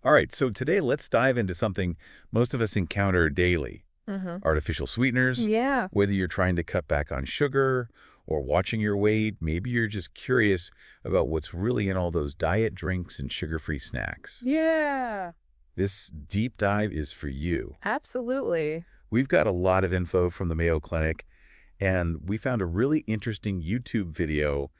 All right, so today let's dive into something most of us encounter daily. Mm-hmm. Artificial sweeteners. Yeah. Whether you're trying to cut back on sugar or watching your weight, maybe you're just curious about what's really in all those diet drinks and sugar-free snacks. Yeah. This deep dive is for you. Absolutely. We've got a lot of info from the Mayo Clinic, and we found a really interesting YouTube video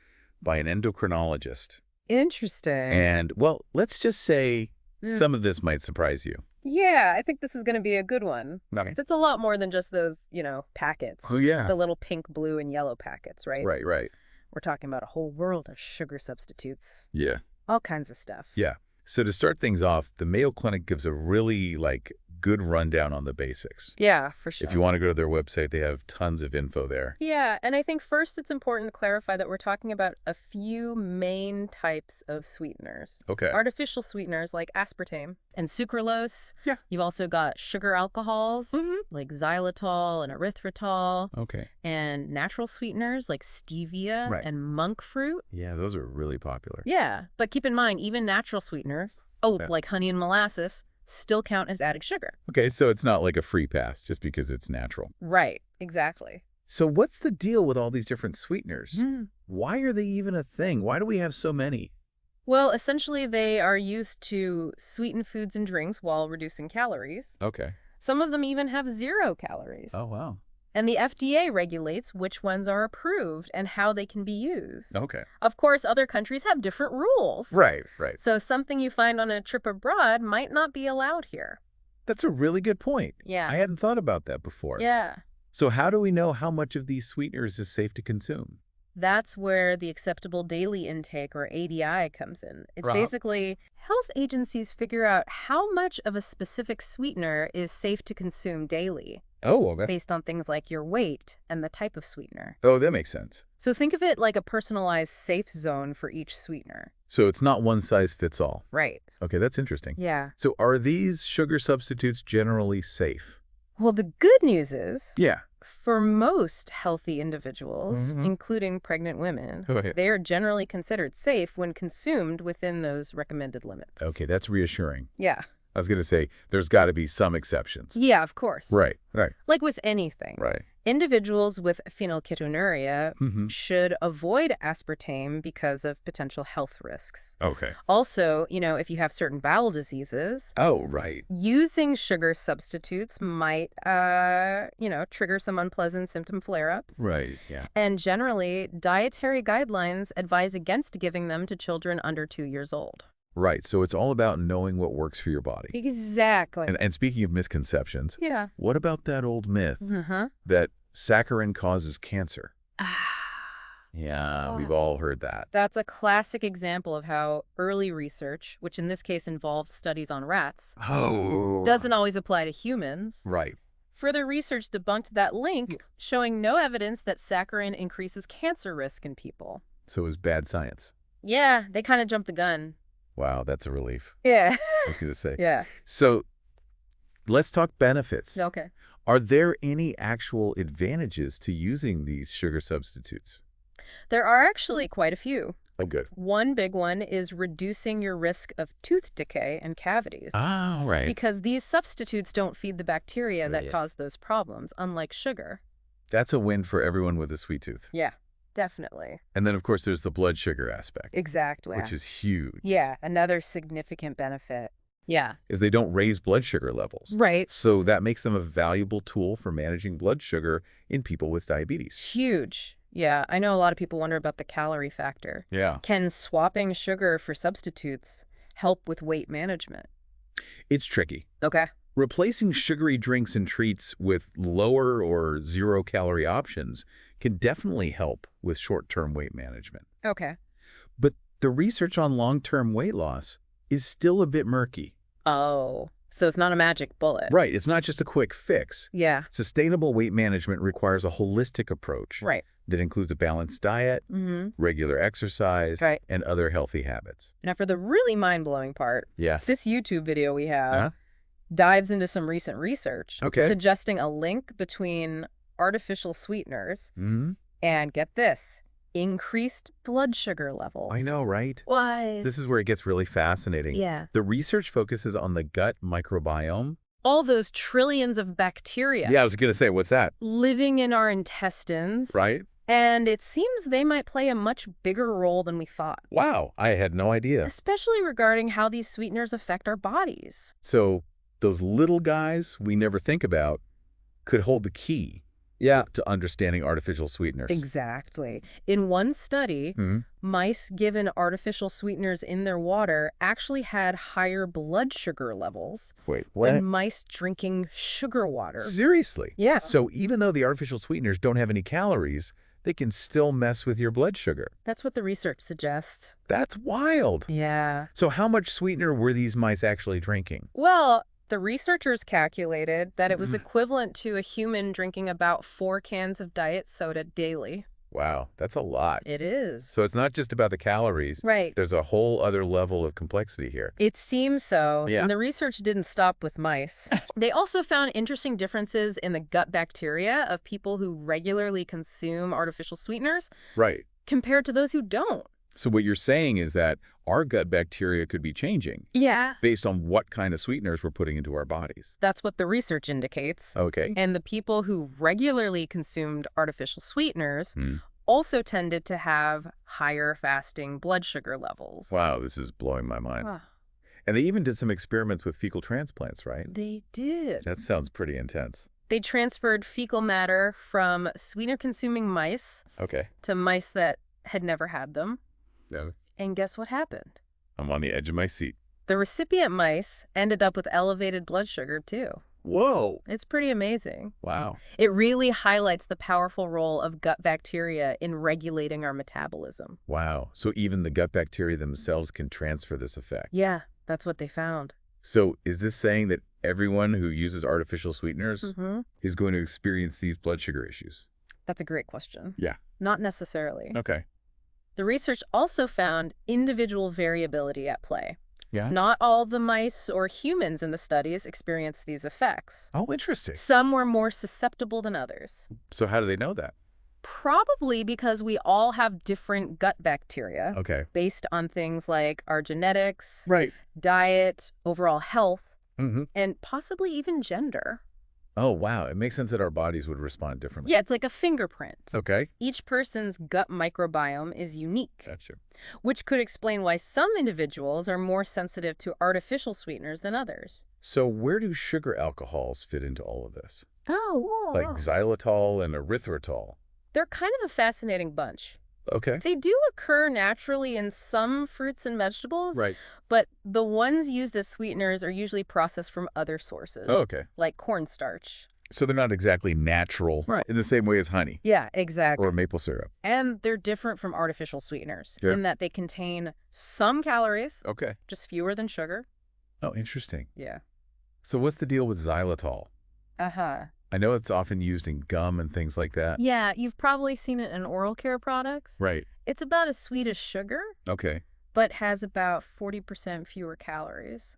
by an endocrinologist. Interesting. And, well, let's just say Mm. some of this might surprise you. Yeah, I think this is going to be a good one. Okay. It's a lot more than just those, packets. Oh, yeah. The little pink, blue, and yellow packets, right? Right, right. We're talking about a whole world of sugar substitutes. Yeah. All kinds of stuff. Yeah. So to start things off, the Mayo Clinic gives a really, good rundown on the basics. Yeah, for sure. If you want to go to their website, they have tons of info there. Yeah, and I think first it's important to clarify that we're talking about a few main types of sweeteners. Okay. Artificial sweeteners like aspartame and sucralose. Yeah. You've also got sugar alcohols like xylitol and erythritol, Okay. and natural sweeteners like stevia Right. and monk fruit. Yeah, those are really popular. Yeah, but keep in mind, even natural sweeteners, Yeah. like honey and molasses, still count as added sugar. Okay, so it's not like a free pass just because it's natural. Right, exactly. So what's the deal with all these different sweeteners? Mm. Why are they even a thing? Why do we have so many? Well, essentially, they are used to sweeten foods and drinks while reducing calories. Okay. Some of them even have 0 calories. Oh, wow. And the FDA regulates which ones are approved and how they can be used. Okay. Of course, other countries have different rules. Right, right. So something you find on a trip abroad might not be allowed here. That's a really good point. Yeah. I hadn't thought about that before. Yeah. So how do we know how much of these sweeteners is safe to consume? That's where the acceptable daily intake, or ADI, comes in. It's Right. basically health agencies figure out how much of a specific sweetener is safe to consume daily, Oh, okay. based on things like your weight and the type of sweetener. Oh, that makes sense. So think of it like a personalized safe zone for each sweetener. So it's not one size fits all. Right. Okay, that's interesting. Yeah. So are these sugar substitutes generally safe? Well, the good news is, Yeah. for most healthy individuals, Mhm. including pregnant women, Oh, yeah. they are generally considered safe when consumed within those recommended limits. Okay, that's reassuring. Yeah. I was going to say there's got to be some exceptions. Yeah, of course. Right, right, Like with anything. right. Individuals with phenylketonuria Mm-hmm. should avoid aspartame because of potential health risks. Okay. Also, if you have certain bowel diseases, Oh, right. using sugar substitutes might, trigger some unpleasant symptom flare-ups. Right, yeah. And generally, dietary guidelines advise against giving them to children under 2 years old. Right, so it's all about knowing what works for your body. Exactly. And speaking of misconceptions, Yeah. what about that old myth Uh-huh. that saccharin causes cancer? Ah. Yeah, Oh. we've all heard that. That's a classic example of how early research, which in this case involved studies on rats, Oh. doesn't always apply to humans. Right. Further research debunked that link, showing no evidence that saccharin increases cancer risk in people. So it was bad science. Yeah, they kind of jumped the gun. Wow, that's a relief. Yeah. I was going to say. Yeah. So let's talk benefits. Okay. Are there any actual advantages to using these sugar substitutes? There are actually quite a few. Oh, good. One big one is reducing your risk of tooth decay and cavities. Ah, right. Because these substitutes don't feed the bacteria that Yeah. cause those problems, unlike sugar. That's a win for everyone with a sweet tooth. Yeah, definitely. And then, of course, there's the blood sugar aspect, Exactly. which is huge. Yeah, another significant benefit. Yeah. Is they don't raise blood sugar levels. Right. So that makes them a valuable tool for managing blood sugar in people with diabetes. Huge. Yeah, I know a lot of people wonder about the calorie factor. Yeah. Can swapping sugar for substitutes help with weight management? It's tricky. Okay. Replacing sugary drinks and treats with lower or zero-calorie options can definitely help with short-term weight management. Okay. But the research on long-term weight loss is still a bit murky. Oh, so it's not a magic bullet. Right, it's not just a quick fix. Yeah. Sustainable weight management requires a holistic approach Right. that includes a balanced diet, Mm-hmm. regular exercise, Right. and other healthy habits. Now, for the really mind-blowing part, Yes. this YouTube video we have Huh? dives into some recent research, Okay. suggesting a link between artificial sweeteners Mm-hmm. and, get this, increased blood sugar I know, levels. right? What? This is where it gets really fascinating. Yeah. The research focuses on the gut microbiome. All those trillions of bacteria Yeah, I was going to say, what's that? living in our intestines. Right? And it seems they might play a much bigger role than we thought, Wow, I had no idea. especially regarding how these sweeteners affect our bodies. So those little guys we never think about could hold the key to understanding artificial sweeteners. Exactly. In one study, Hmm. mice given artificial sweeteners in their water actually had higher blood sugar levels Wait, than mice drinking sugar water. Seriously? Yeah. So even though the artificial sweeteners don't have any calories, they can still mess with your blood sugar. That's what the research suggests. That's wild. Yeah. So how much sweetener were these mice actually drinking? Well, the researchers calculated that it was equivalent to a human drinking about 4 cans of diet soda daily. Wow, that's a lot. It is. So it's not just about the calories. Right. There's a whole other level of complexity here. It seems so. Yeah. And the research didn't stop with mice. They also found interesting differences in the gut bacteria of people who regularly consume artificial sweeteners Right. compared to those who don't. So what you're saying is that our gut bacteria could be changing Yeah. based on what kind of sweeteners we're putting into our bodies. That's what the research indicates. Okay. And the people who regularly consumed artificial sweeteners Hmm. also tended to have higher fasting blood sugar levels. Wow, this is blowing my mind. Ah, And they even did some experiments with fecal transplants, right? they did. That sounds pretty intense. They transferred fecal matter from sweetener-consuming mice Okay. to mice that had never had them. No. And guess what happened? I'm on the edge of my seat. The recipient mice ended up with elevated blood sugar, too. Whoa. It's pretty amazing. Wow. It really highlights the powerful role of gut bacteria in regulating our metabolism. Wow. So even the gut bacteria themselves can transfer this effect. Yeah, that's what they found. So is this saying that everyone who uses artificial sweeteners is going to experience these blood sugar issues? That's a great question. Yeah. Not necessarily. Okay. The research also found individual variability at play. Yeah. Not all the mice or humans in the studies experienced these effects. Oh, interesting. Some were more susceptible than others. So how do they know that? Probably because we all have different gut bacteria Okay. based on things like our genetics, Right. diet, overall health, Mm-hmm. and possibly even gender. Oh, wow. It makes sense that our bodies would respond differently. Yeah, it's like a fingerprint. Okay. Each person's gut microbiome is unique, Gotcha. which could explain why some individuals are more sensitive to artificial sweeteners than others. So where do sugar alcohols fit into all of this? Oh, Like xylitol and erythritol. they're kind of a fascinating bunch. Okay. They do occur naturally in some fruits and vegetables, Right. but the ones used as sweeteners are usually processed from other sources, Oh, okay. like cornstarch. So they're not exactly natural in the same way as honey Yeah, exactly. or maple syrup. And they're different from artificial sweeteners Yeah. in that they contain some calories, Okay. just fewer than sugar. Oh, interesting. Yeah. So what's the deal with xylitol? Uh-huh. I know it's often used in gum and things like that. Yeah, you've probably seen it in oral care products. Right. It's about as sweet as sugar, Okay. but has about 40% fewer calories.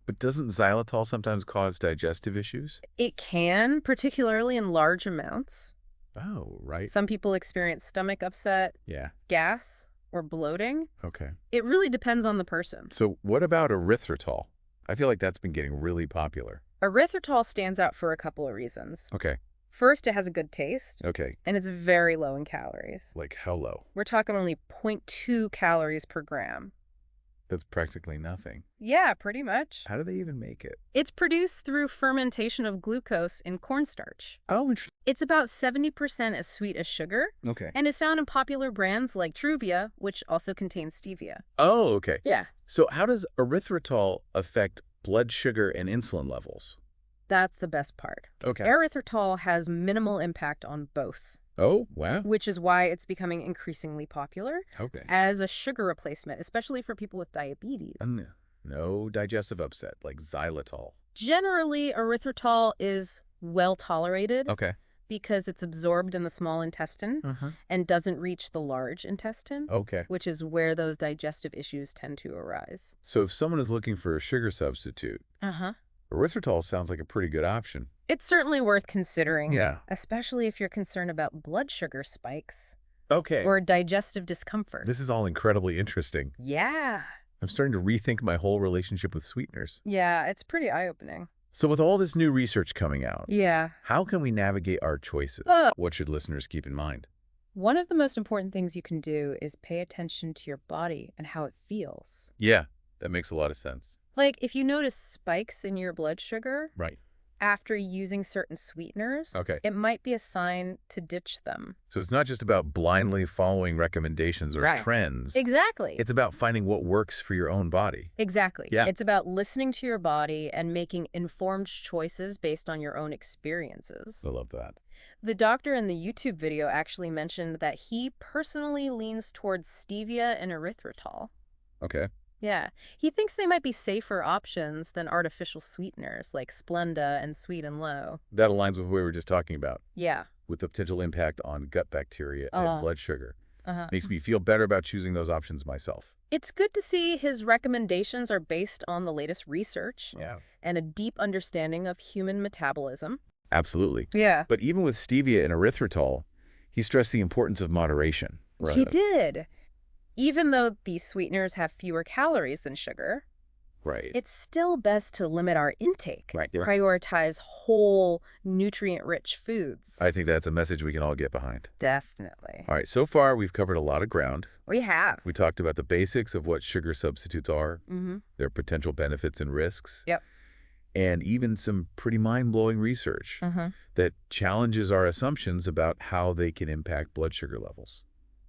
But doesn't xylitol sometimes cause digestive issues? It can, particularly in large amounts. Oh, right. Some people experience stomach upset, Yeah. gas, or bloating. Okay. It really depends on the person. So what about erythritol? I feel like that's been getting really popular. Erythritol stands out for a couple of reasons. Okay. First, it has a good taste, Okay. and it's very low in calories. Like how low? We're talking only 0.2 calories per gram. That's practically nothing. Yeah, pretty much. How do they even make it? It's produced through fermentation of glucose in cornstarch. Oh, interesting. It's about 70% as sweet as sugar, Okay. and is found in popular brands like Truvia, which also contains stevia. Oh, okay. Yeah. So how does erythritol affect blood sugar and insulin levels? That's the best part. Okay. Erythritol has minimal impact on both, Oh, wow. which is why it's becoming increasingly popular Okay. as a sugar replacement, especially for people with diabetes. No digestive upset like xylitol. Generally, erythritol is well tolerated Okay. because it's absorbed in the small intestine and doesn't reach the large intestine, Okay. which is where those digestive issues tend to arise. So if someone is looking for a sugar substitute, Uh-huh. erythritol sounds like a pretty good option. It's certainly worth considering, Yeah. especially if you're concerned about blood sugar spikes. Okay. or digestive discomfort. This is all incredibly interesting. Yeah. I'm starting to rethink my whole relationship with sweeteners. Yeah, it's pretty eye-opening. So with all this new research coming out, Yeah. how can we navigate our choices? What should listeners keep in mind? One of the most important things you can do is pay attention to your body and how it feels. Yeah, that makes a lot of sense. Like, if you notice spikes in your blood sugar Right. after using certain sweeteners, Okay. it might be a sign to ditch them. So it's not just about blindly following recommendations or Right. trends. Exactly. It's about finding what works for your own body. Exactly. Yeah. It's about listening to your body and making informed choices based on your own experiences. I love that. The doctor in the YouTube video actually mentioned that he personally leans towards stevia and erythritol. Okay. Yeah. He thinks they might be safer options than artificial sweeteners like Splenda and Sweet and Low. That aligns with what we were just talking about, Yeah. with the potential impact on gut bacteria and blood sugar. Uh-huh. Makes me feel better about choosing those options myself. It's good to see his recommendations are based on the latest research and a deep understanding of human metabolism. Absolutely. Yeah. But even with stevia and erythritol, he stressed the importance of moderation. He did. Even though these sweeteners have fewer calories than sugar, Right. it's still best to limit our intake. Right. Prioritize whole, nutrient-rich foods. I think that's a message we can all get behind. Definitely. All right, so far we've covered a lot of ground. We have. We talked about the basics of what sugar substitutes are, Mm-hmm. their potential benefits and risks. Yep. And even some pretty mind-blowing research Mm-hmm. that challenges our assumptions about how they can impact blood sugar levels.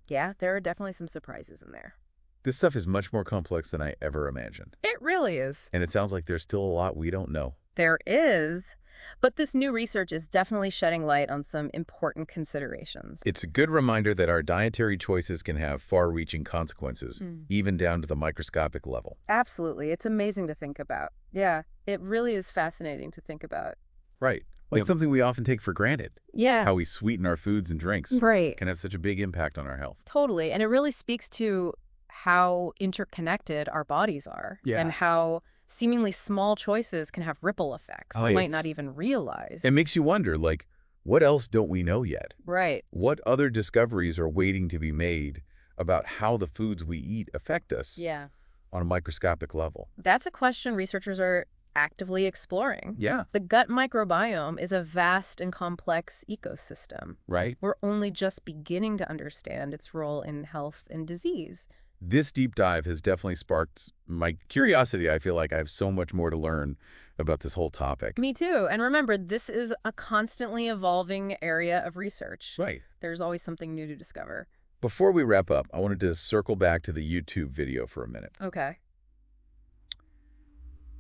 Yeah, there are definitely some surprises in there. This stuff is much more complex than I ever imagined. It really is. And it sounds like there's still a lot we don't know. There is. But this new research is definitely shedding light on some important considerations. It's a good reminder that our dietary choices can have far-reaching consequences, even down to the microscopic level. Absolutely. It's amazing to think about. Yeah, it really is fascinating to think about. Right. Like something we often take for granted. Yeah. How we sweeten our foods and drinks Right. can have such a big impact on our health. Totally. And it really speaks to how interconnected our bodies are. Yeah. And how seemingly small choices can have ripple effects Oh, we might yes. not even realize. It makes you wonder, like, what else don't we know yet? Right. What other discoveries are waiting to be made about how the foods we eat affect us Yeah. on a microscopic level? That's a question researchers are actively exploring. Yeah. The gut microbiome is a vast and complex ecosystem. Right? We're only just beginning to understand its role in health and disease. This deep dive has definitely sparked my curiosity. I feel like I have so much more to learn about this whole topic. Me too. And remember, this is a constantly evolving area of research. Right. There's always something new to discover. Before we wrap up, I wanted to circle back to the YouTube video for a minute. Okay.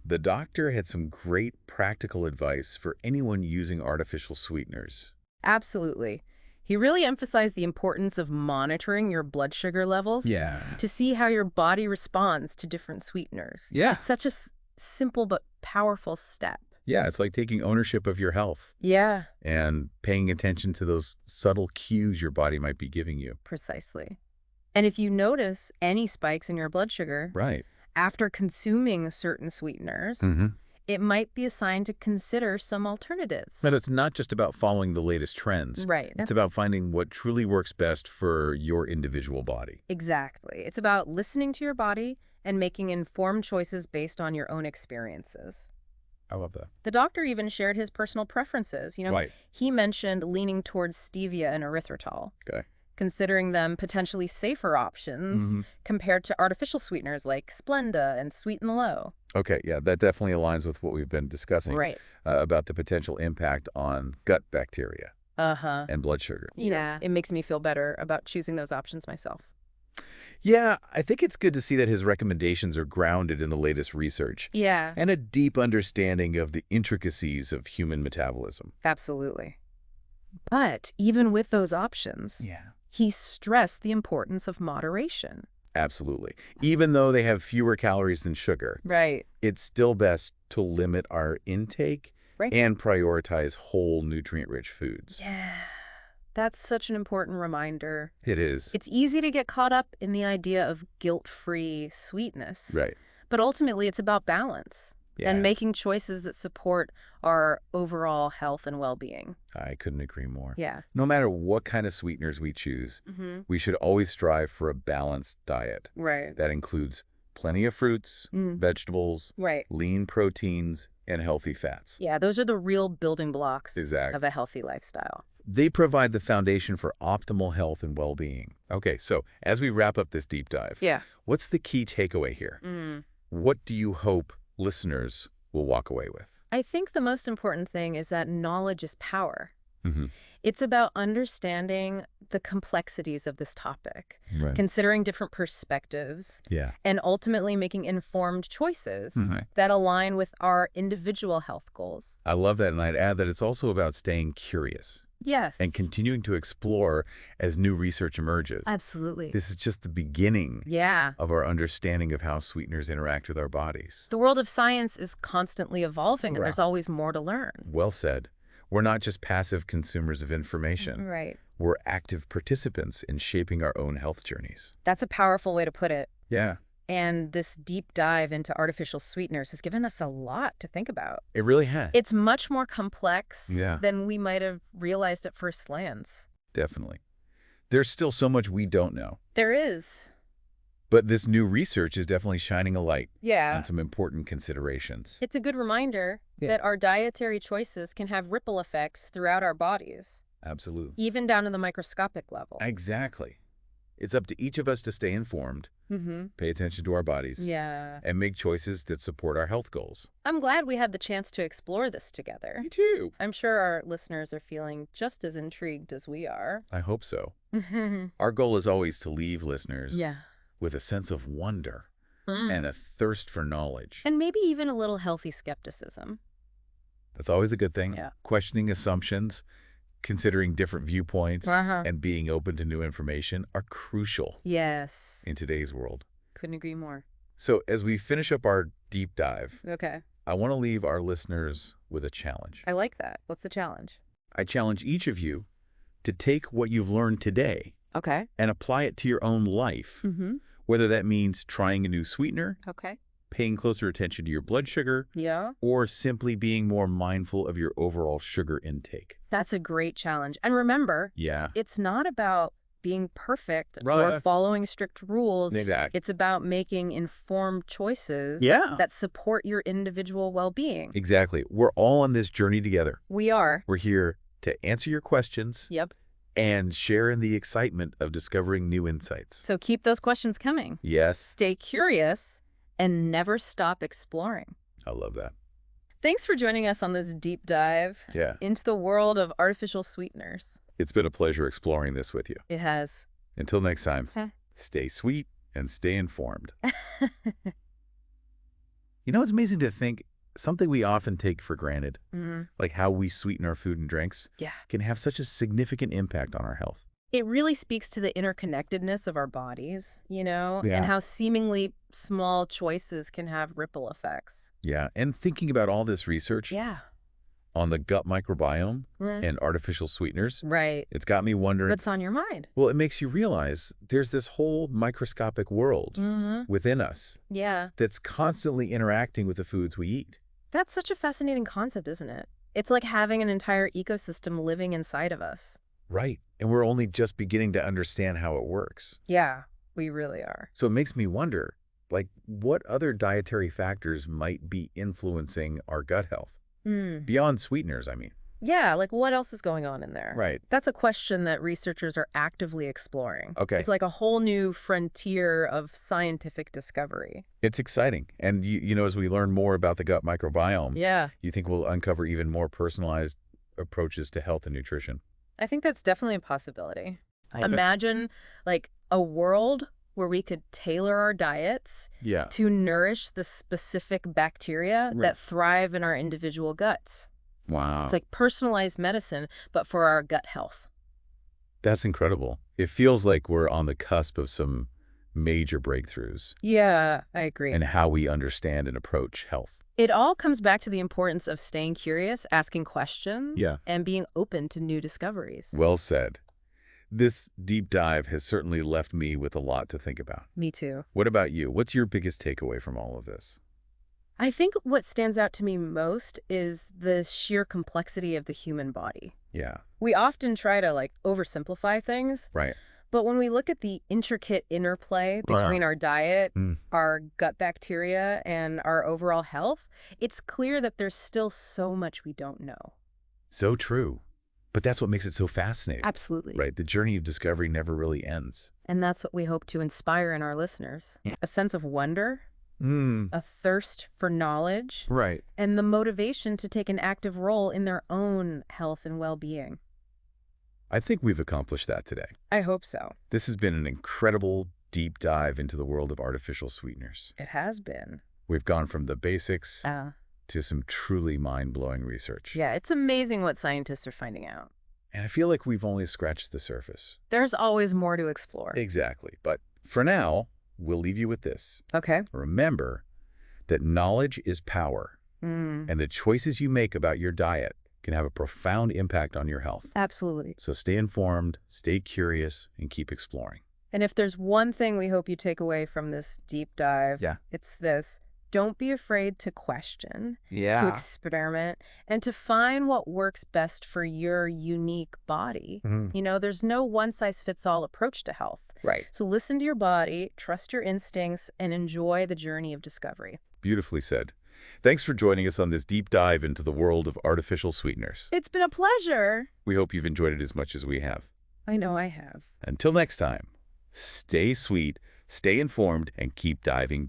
The doctor had some great practical advice for anyone using artificial sweeteners. Absolutely. He really emphasized the importance of monitoring your blood sugar levels Yeah. to see how your body responds to different sweeteners. Yeah. It's such a simple but powerful step. Yeah, it's like taking ownership of your health Yeah, and paying attention to those subtle cues your body might be giving you. precisely. And if you notice any spikes in your blood sugar Right. after consuming certain sweeteners, it might be a sign to consider some alternatives. But it's not just about following the latest trends. Right. It's about finding what truly works best for your individual body. Exactly. It's about listening to your body and making informed choices based on your own experiences. I love that. The doctor even shared his personal preferences. Right. He mentioned leaning towards stevia and erythritol, Okay. considering them potentially safer options compared to artificial sweeteners like Splenda and Sweet and Low. Okay, yeah, that definitely aligns with what we've been discussing Right. About the potential impact on gut bacteria Uh-huh. and blood sugar. Yeah. It makes me feel better about choosing those options myself. Yeah, I think it's good to see that his recommendations are grounded in the latest research Yeah, and a deep understanding of the intricacies of human metabolism. absolutely. But even with those options, Yeah. he stressed the importance of moderation. Absolutely. Even though they have fewer calories than sugar, Right. it's still best to limit our intake Right. and prioritize whole nutrient-rich foods. Yeah. That's such an important reminder. It is. It's easy to get caught up in the idea of guilt-free sweetness. Right. But ultimately, it's about balance. and making choices that support our overall health and well-being. I couldn't agree more. Yeah. No matter what kind of sweeteners we choose, we should always strive for a balanced diet. Right. That includes plenty of fruits, vegetables, Right. lean proteins, and healthy fats. Yeah, those are the real building blocks Exactly. of a healthy lifestyle. They provide the foundation for optimal health and well-being. Okay, so as we wrap up this deep dive, what's the key takeaway here? What do you hope listeners will walk away with? I think the most important thing is that knowledge is power. It's about understanding the complexities of this topic, considering different perspectives, and ultimately making informed choices that align with our individual health goals. I love that, and I'd add that it's also about staying curious. Yes. And continuing to explore as new research emerges. Absolutely. This is just the beginning of our understanding of how sweeteners interact with our bodies. The world of science is constantly evolving, and there's always more to learn. Well said. We're not just passive consumers of information. Right. We're active participants in shaping our own health journeys. That's a powerful way to put it. Yeah. And this deep dive into artificial sweeteners has given us a lot to think about. It really has. It's much more complex than we might have realized at first glance. Definitely. There's still so much we don't know. There is. But this new research is definitely shining a light on Yeah. some important considerations. It's a good reminder that our dietary choices can have ripple effects throughout our bodies, Absolutely. even down to the microscopic level. Exactly. It's up to each of us to stay informed, pay attention to our bodies, and make choices that support our health goals. I'm glad we had the chance to explore this together. Me too. I'm sure our listeners are feeling just as intrigued as we are. I hope so. Our goal is always to leave listeners with a sense of wonder and a thirst for knowledge. And maybe even a little healthy skepticism. That's always a good thing. Yeah. Questioning assumptions, considering different viewpoints, and being open to new information are crucial Yes. in today's world. Couldn't agree more. So as we finish up our deep dive, Okay. I want to leave our listeners with a challenge. I like that. What's the challenge? I challenge each of you to take what you've learned today Okay. and apply it to your own life, whether that means trying a new sweetener, Okay. paying closer attention to your blood sugar, Yeah. or simply being more mindful of your overall sugar intake. That's a great challenge. And remember, it's not about being perfect or following strict rules. Exactly. It's about making informed choices that support your individual well-being. Exactly. We're all on this journey together. We are. We're here to answer your questions Yep. and share in the excitement of discovering new insights. So keep those questions coming. Yes. Stay curious and never stop exploring. I love that. Thanks for joining us on this deep dive into the world of artificial sweeteners. It's been a pleasure exploring this with you. It has. Until next time, stay sweet and stay informed. You know, it's amazing to think something we often take for granted, like how we sweeten our food and drinks, can have such a significant impact on our health. It really speaks to the interconnectedness of our bodies, and how seemingly small choices can have ripple effects. Yeah, and thinking about all this research on the gut microbiome and artificial sweeteners, it's got me wondering. What's on your mind? Well, it makes you realize there's this whole microscopic world within us that's constantly interacting with the foods we eat. That's such a fascinating concept, isn't it? It's like having an entire ecosystem living inside of us. Right. And we're only just beginning to understand how it works. Yeah, we really are. So it makes me wonder, like, what other dietary factors might be influencing our gut health? Beyond sweeteners, I mean. Yeah, like what else is going on in there? Right. That's a question that researchers are actively exploring. Okay. It's like a whole new frontier of scientific discovery. It's exciting. And, as we learn more about the gut microbiome, you think we'll uncover even more personalized approaches to health and nutrition? I think that's definitely a possibility. Imagine like a world where we could tailor our diets to nourish the specific bacteria that thrive in our individual guts. Wow. It's like personalized medicine, but for our gut health. That's incredible. It feels like we're on the cusp of some major breakthroughs. Yeah, I agree. And how we understand and approach health. It all comes back to the importance of staying curious, asking questions, and being open to new discoveries. Well said. This deep dive has certainly left me with a lot to think about. Me too. What about you? What's your biggest takeaway from all of this? I think what stands out to me most is the sheer complexity of the human body. Yeah. We often try to, like, oversimplify things. Right. But when we look at the intricate interplay between our diet, our gut bacteria, and our overall health, it's clear that there's still so much we don't know. So true. But that's what makes it so fascinating. Absolutely. Right? The journey of discovery never really ends. And that's what we hope to inspire in our listeners. A sense of wonder, a thirst for knowledge, right, and the motivation to take an active role in their own health and well-being. I think we've accomplished that today. I hope so. This has been an incredible deep dive into the world of artificial sweeteners. It has been. We've gone from the basics to some truly mind-blowing research. Yeah, it's amazing what scientists are finding out. And I feel like we've only scratched the surface. There's always more to explore. Exactly. But for now, we'll leave you with this. Okay. Remember that knowledge is power, and the choices you make about your diet can have a profound impact on your health. Absolutely. So stay informed, stay curious, and keep exploring. And if there's one thing we hope you take away from this deep dive, it's this. Don't be afraid to question, to experiment, and to find what works best for your unique body. You know, there's no one-size-fits-all approach to health. Right. So listen to your body, trust your instincts, and enjoy the journey of discovery. Beautifully said. Thanks for joining us on this deep dive into the world of artificial sweeteners. It's been a pleasure. We hope you've enjoyed it as much as we have. I know I have. Until next time, stay sweet, stay informed, and keep diving deep.